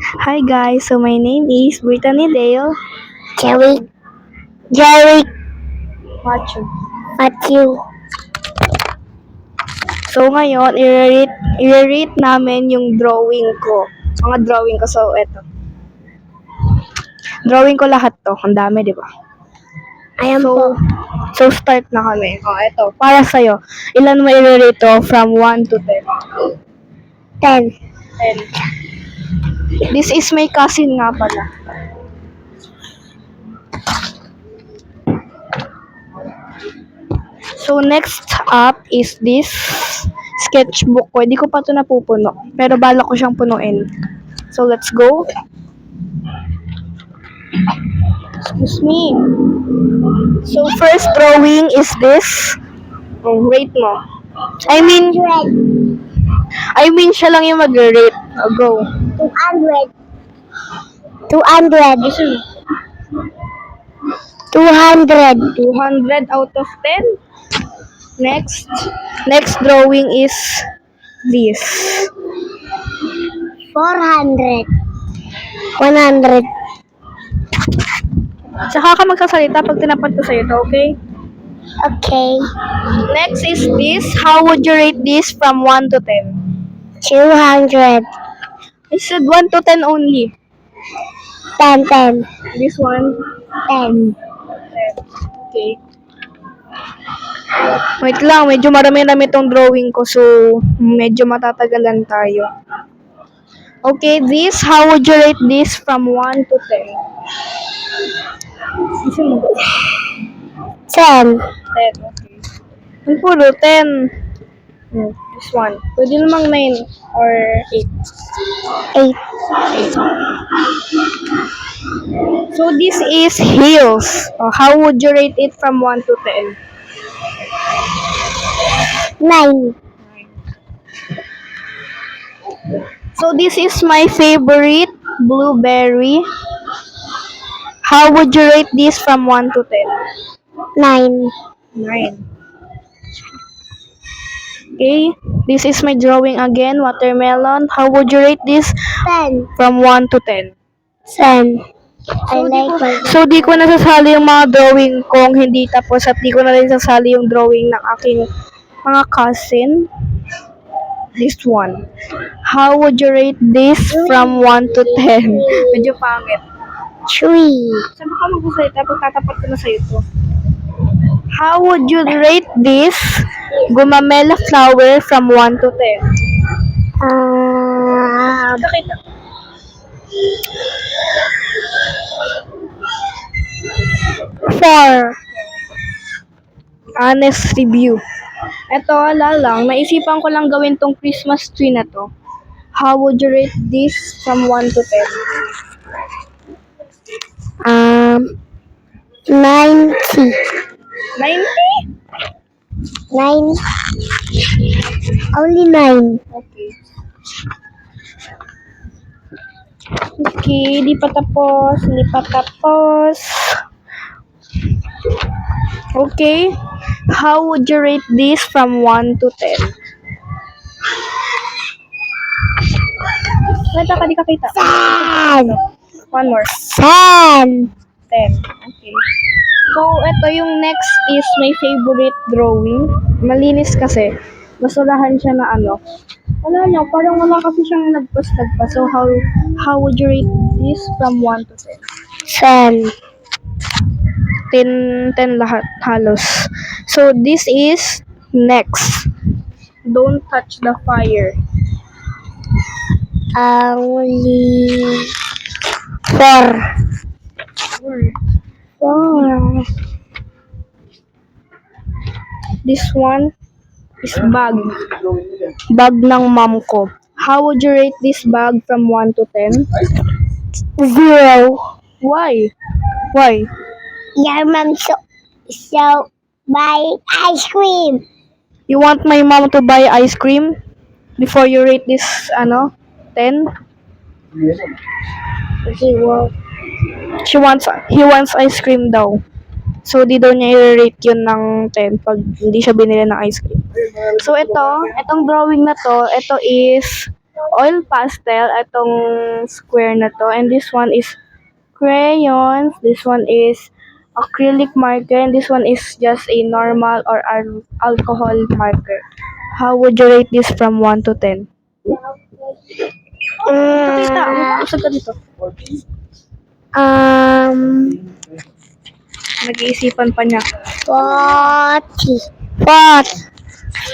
Hi guys, so my name is Brittany Dale Jerry Macho. Matthew. So ngayon, i-rate namin yung drawing ko. Mga drawing ko, so eto. Drawing ko lahat to, ang dami, di ba? Ayan So, po. so start na kami. Eto, para sa'yo. Ilan mo i-rate to from 1 to 10? 10. 10. This is my cousin nga pala. So, next up is this sketchbook ko. Hindi ko pa ito napupuno. Pero bala ko siyang punuin. So, let's go. Excuse me. So, first drawing is this. Rate mo. I mean, siya lang yung mag-rate. Go. 200. 200. 200 out of 10. Next drawing is this. 400. 100. Saka ka magsasalita pag tinapat ko sa'yo to, okay? Okay. Next is this. How would you rate this from 1 to 10? 200. I said 1 to 10 only. 10. This one, 10. 10. Okay. Wait lang, medyo marami-rami tong drawing ko, so medyo matatagalan tayo. Okay, this, how would you rate this from 1 to 10? Isa mo. 10. 10, okay. Ang puro, 10. This one. Pwede namang 9 or 8. 8. So, this is heels. How would you rate it from 1 to 10? 9. So, this is my favorite, blueberry. How would you rate this from 1 to 10? 9. 9. Okay, this is my drawing again, watermelon. How would you rate this 10. from 1 to 10? 10. I like my... So, di ko nasasali yung mga drawing kong hindi tapos at di ko na rin sasali yung drawing ng aking mga cousin. This one. How would you rate this from 1 to 10? Medyo pangit. 3. Saan ka magsasalita pag tatapat ko na sa'yo to? How would you rate this gumamela flower from 1 to 10? Nakita. 4. Honest review. Eto, lang, naisipan ko lang gawin tong Christmas tree na to. How would you rate this from 1 to 10? 90. 90? 9. Only 9. Okay. Okay, di pa tapos. Okay. How would you rate this from 1 to 10? Di ka kita. 10. One more. 10. 10. Okay. So, ito yung next is my favorite drawing. Malinis kasi. Basurahan siya na ano. Wala lang, parang wala kasi siyang nagpas. So, how would you rate this from 1 to 10? 10. 10 lahat, halos. So, this is next. Don't touch the fire. Only 4. 4. This one is bag. Bag ng mom ko. How would you rate this bag from 1 to 10? 0. Why? Your mom so buy ice cream. You want my mom to buy ice cream before you rate this 10? He wants ice cream daw. So, di daw niya i-rate yun ng 10 pag hindi siya binili ng ice cream. So, itong drawing na to, ito is oil pastel, itong square na to. And this one is crayons. This one is acrylic marker. And this one is just a normal or alcohol marker. How would you rate this from 1 to 10? Kita, usap ka dito. Nag-iisipan pa niya. 40. 4.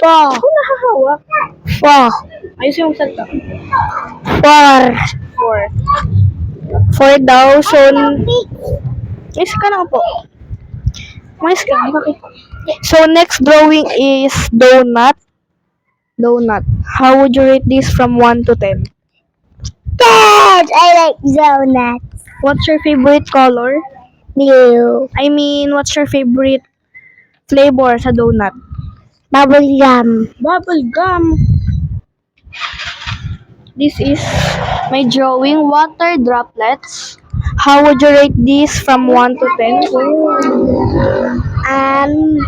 4. Ako nakahawak. 4. Ayos yung salta. 4. 4 daw. So, is ka na po. Mais ka. Bakit? So, next drawing is donut. Donut. How would you rate this from 1 to 10? 10. I like donuts. What's your favorite color? Blue. I mean, what's your favorite flavor sa donut? Bubble gum. Bubble gum. This is my drawing. Water droplets. How would you rate this from 1 to 10? 10.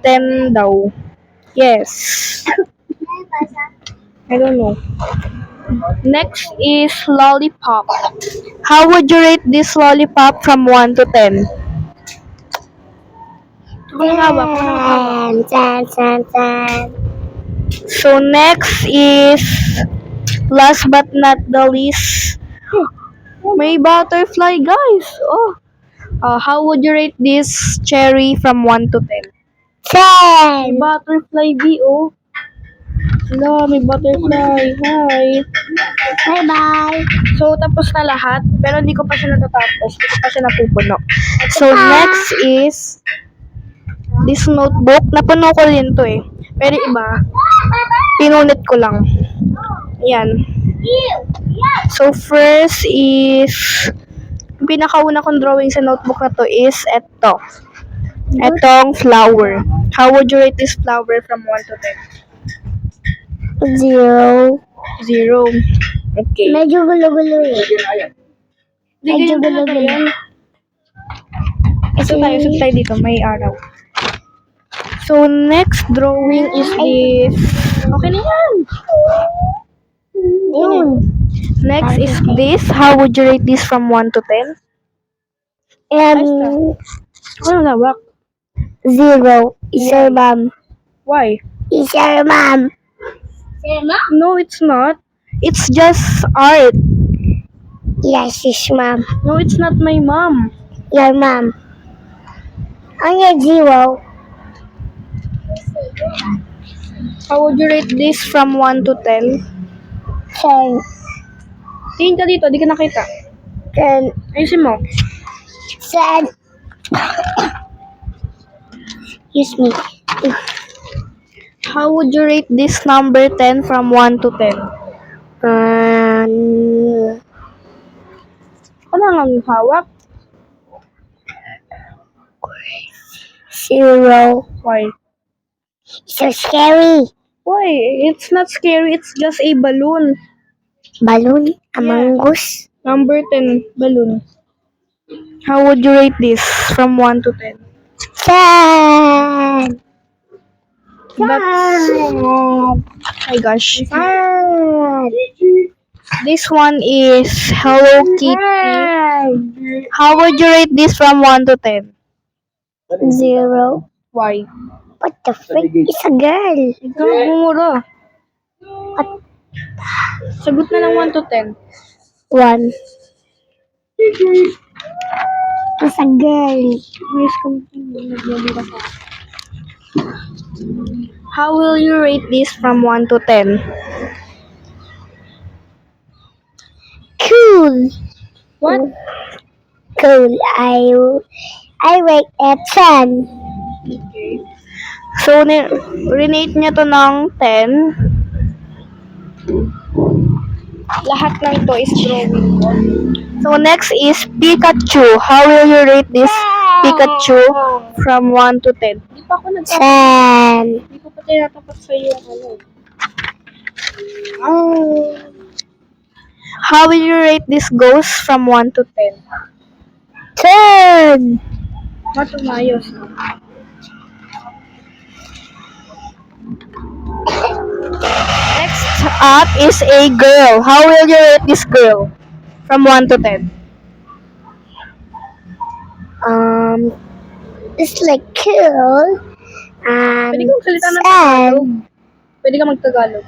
10 daw. Yes. I don't know. Next is lollipop. How would you rate this lollipop from 1 to 10? 10. 10. So next is, last but not the least, may butterfly, guys. Oh. How would you rate this cherry from 1 to 10? 10. Butterfly B, oh. Hello, may butterfly. Hi. Bye-bye. So, tapos na lahat, pero hindi ko pa siya natatapos. Hindi ko pa siya napupuno. So, next is this notebook. Napuno ko din to eh. Pero iba, pinunit ko lang. Ayan. So, first is, yung pinakauna kong drawing sa notebook na to is eto. Etong flower. How would you rate this flower from 1 to 0. 10? 0. Okay. Medyo gulo-gulo eh. Medyo gulo-gulo. Ito tayo dito. May araw. So, next drawing is this. Okay na yan. Yun. Next is this. How would you rate this from 1 to 10? Ano na ba? 0. Is your mom. Why? Is your mom. No, it's not. It's just art. Yes, is mom. No, it's not my mom. Your mom. On your 0. How would you rate this from 1 to 10? 10. Tingin ka dito, di ka nakita. 10. Ayusin mo. 10. Excuse me. How would you rate this number 10 from 1 to 10? Ano ang hawak? 0. Why? So scary. Why? It's not scary. It's just a balloon. Balloon. Among Us. Number 10, balloon. How would you rate this from 1 to 10? 10. That's... Oh my gosh. 10. This one is Hello Kitty. How would you rate this from 1 to 10? 0. Why? What the frick? It's a girl. Ikaw bumura. Sagot na lang 1 to 10. 1. It's a girl. How will you rate this from 1 to 10? Cool. What? Cool. I rate it 10. So, renate niya to ng 10. Lahat ng to is drawing ko. So, next is Pikachu. How will you rate this Pikachu from 1 to 10? Hindi pa ako 10. Hindi ko pa tinatapat sa iyo ano. How will you rate this ghost from 1 to 10? 10. Matumayos. Next up is a girl. How will you rate this girl? From 1 to 10. It's like cool. Pwede ka magsalita ng Sad. Tagalog. Pwede ka magtagalog.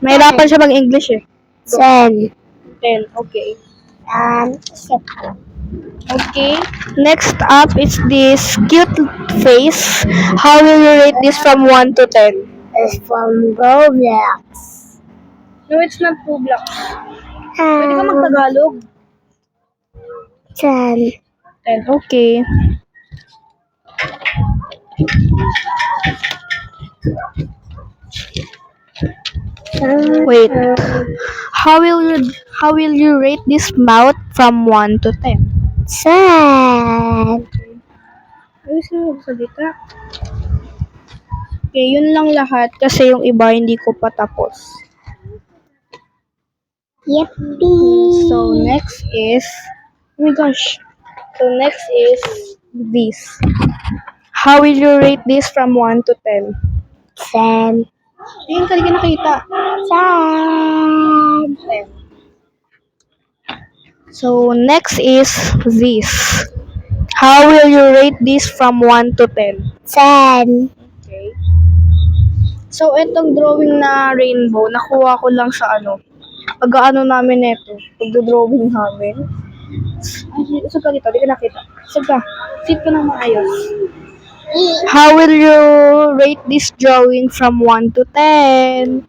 Mahirapan siya mag-English eh. 10. 10. Okay. Simple. Okay. Next up is this cute face. How will you rate this from 1 to 10? It's from Roblox. No, it's not Roblox. Pwede ka magtagalog. 10. 10. Okay. Wait. How will you rate this mouth from 1 to 10? 10. Ayusin mo magsalita. Okay, yun lang lahat kasi yung iba hindi ko pa tapos. Yippee. So next is, oh my gosh. So next is this. How will you rate this from 1 to 10? 10. Ayun, hindi ka nakita. 10. 10. So next is this. How will you rate this from 1 to 10? 10. Okay. So itong drawing na rainbow, nakuha ko lang sa pag-aano namin neto, pagdo-drawing namin. Ay, isog ka dito, di ka nakita. Isog ka. Sit ka na maayos. How will you rate this drawing from 1 to 10?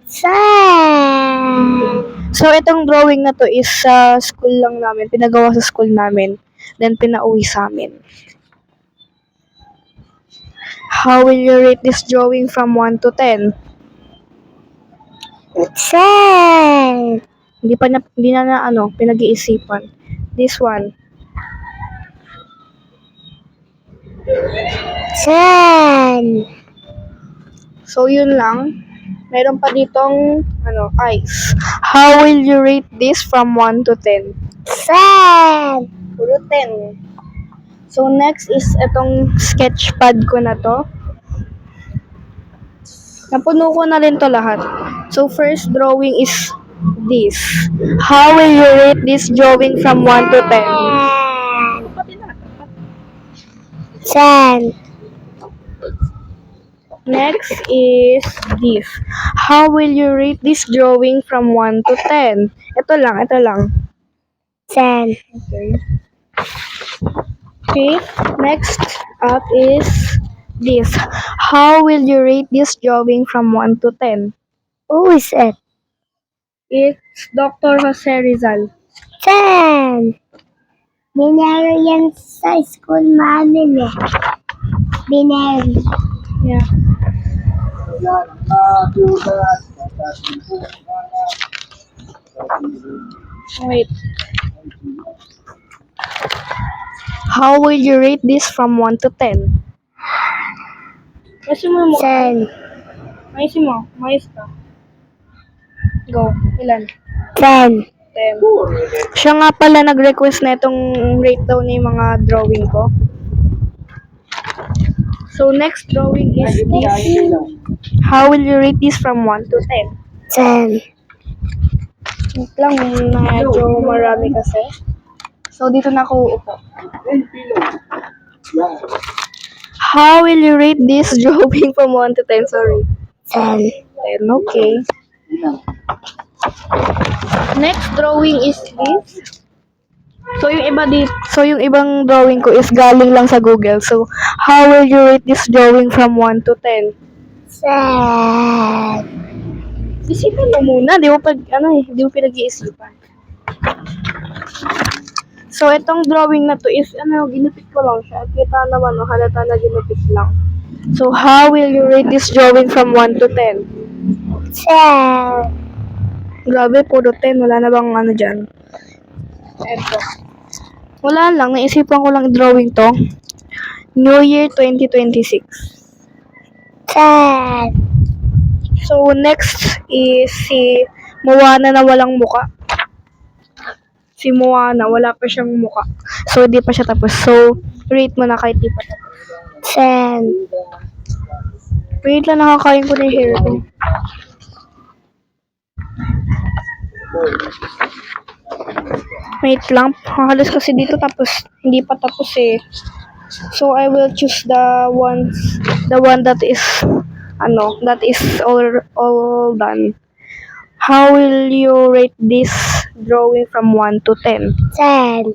10. So, itong drawing na to is sa school lang namin. Pinagawa sa school namin. Then, pinauwi sa amin. How will you rate this drawing from 1 to 10? 10. Hindi na pinag-iisipan. This one. 10. So, yun lang. Meron pa ditong, eyes. How will you rate this from 1 to 10? 10. Puro 10. So, next is itong sketch pad ko na to. Napuno ko na rin to lahat. So, first drawing is this. How will you rate this drawing from 1 to 10? 10. Next is this. How will you rate this drawing from 1 to 10? Ito lang. 10. Okay. Okay, next up is this. How will you rate this drawing from 1 to 10? Who is it? It's Dr. Jose Rizal. 10. Binary yan sa school namin eh. Binary. Yeah. Wait. How will you rate this from 1 to 10? Ayusin mo mo. 10. Ayusin mo. Mayos ka. Go. Ilan? 10. 10. Siya nga pala nag-request na itong rate daw ni mga drawing ko. So, next drawing is this. How will you rate this from 1 to 10? 10. Wait lang, medyo marami kasi. So, dito na ako uupo. How will you rate this drawing from 1 to 10? Sorry. 10. 10, okay. Next drawing is this. So yung ibang drawing ko is galing lang sa Google. So, how will you rate this drawing from 1 to 10? 10. Isipin mo muna, di mo pinag-iisipan. So, itong drawing na to is, ginupit ko lang siya. Kita naman, halata na ginupit lang. So, how will you rate this drawing from 1 to 10? 10. Grabe, puro 10. Wala na bang dyan? Eto. Wala lang, naisipan ko lang drawing to. New Year 2026. 10. So, next is si Moana na walang muka. Si Moana, wala pa siyang muka. So, di pa siya tapos. So, rate mo na kahit di pa tapos. 10. Wait lang, nakakain ko na yung hair ko. Wait lang. Halos kasi dito tapos hindi pa tapos eh. So I will choose the one that is that is all done. How will you rate this drawing from 1 to 10? 10.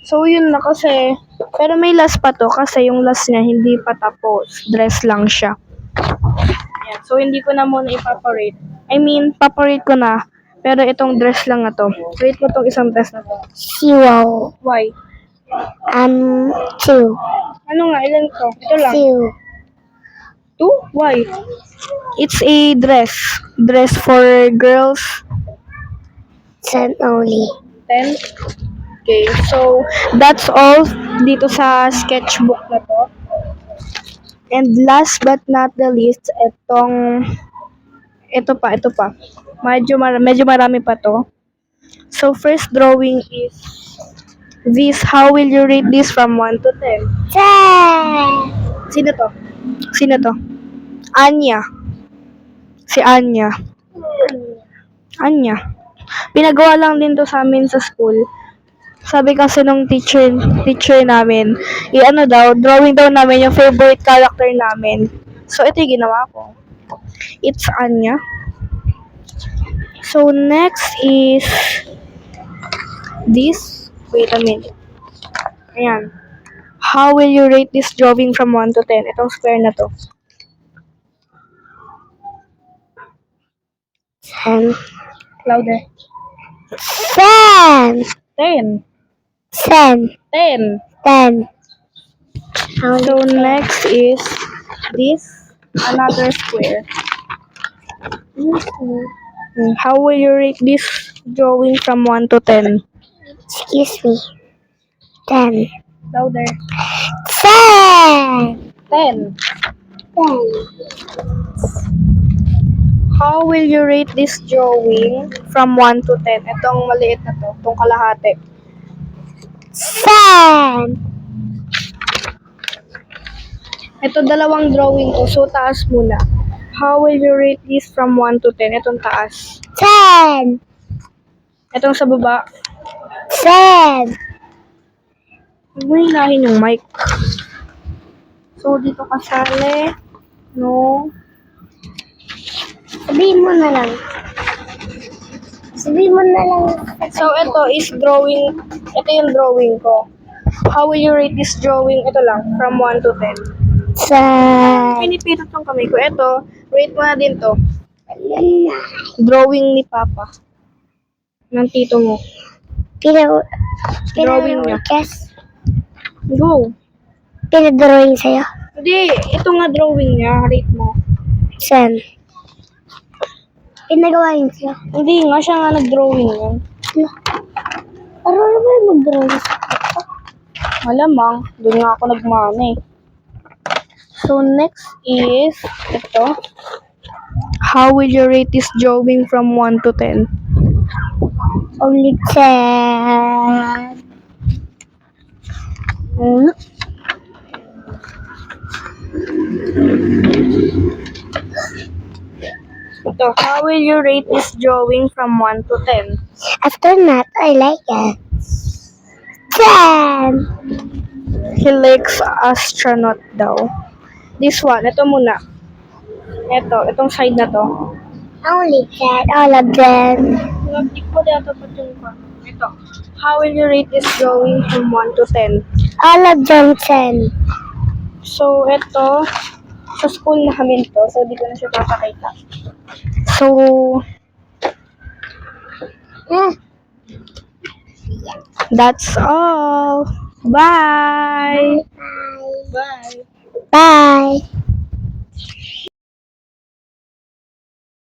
So yun na kasi, pero may last pa to kasi yung last niya hindi pa tapos. Dress lang siya. Ayan. So hindi ko na muna ipaparate. I mean, paparate ko na. Pero itong dress lang na to. Rate mo tong isang dress na to. 0. Why? 2. Ano nga, ilan to? Ito lang. 2. 2? Why? It's a dress. Dress for girls. 10 only. 10? Okay, so that's all dito sa sketchbook na to. And last but not the least, ito pa. Medyo marami pa to. So first drawing is this. How will you rate this from 1 to 10? 10. Sino to? Anya. Si Anya. Pinagawa lang din to sa amin sa school. Sabi kasi nung teacher namin, drawing daw namin yung favorite character namin. So, ito yung ginawa ko. It's Anya. So, next is this. Wait a minute. Ayan. How will you rate this drawing from 1 to 10? Itong square na to. 10. Louder. 10. 10. 10. 10. 10. So, next is this. Another square. How will you rate this drawing from 1 to 10? Excuse me. 10. Louder. 10. 10. 10. How will you rate this drawing from 1 to 10? Itong maliit na to, itong kalahati. 10. Ito dalawang drawing ko, so taas muna. How will you rate this from 1 to 10? Itong taas. 10. Itong sa baba. 10. Huwag mo hinahin yung mic. So, dito kasali. No. Sabihin mo na lang. So, ito is drawing. Ito yung drawing ko. How will you rate this drawing? Ito lang, from 1 to 10. 10. Pinipirot ng kamay ko. Ito, rate mo na din to. Drawing ni Papa. Ng tito mo. Drawing niya. Yes. Go. Pinadrawing sa'yo. Hindi, ito nga drawing niya. Rate mo. 10. Pinagawa yun sa'yo. Hindi nga, siya nga nag-drawing yan. Ano ba yung mag-drawing sa'yo? Malamang, doon nga ako nagmana eh. So, next is, ito. How will you rate this drawing from 1 to 10? Only 10. Ito, how will you rate this drawing from 1 to 10? After that, I like it. 10. He likes astronaut daw. This one, ito muna. Itong side na to. Only 10. All of them. Hindi ko dito pa yung ito. How will you rate this drawing from 1 to 10? All of them 10. So, ito, sa school namin to, so di ko na siya papakita. So, that's all. Bye! Bye! Bye.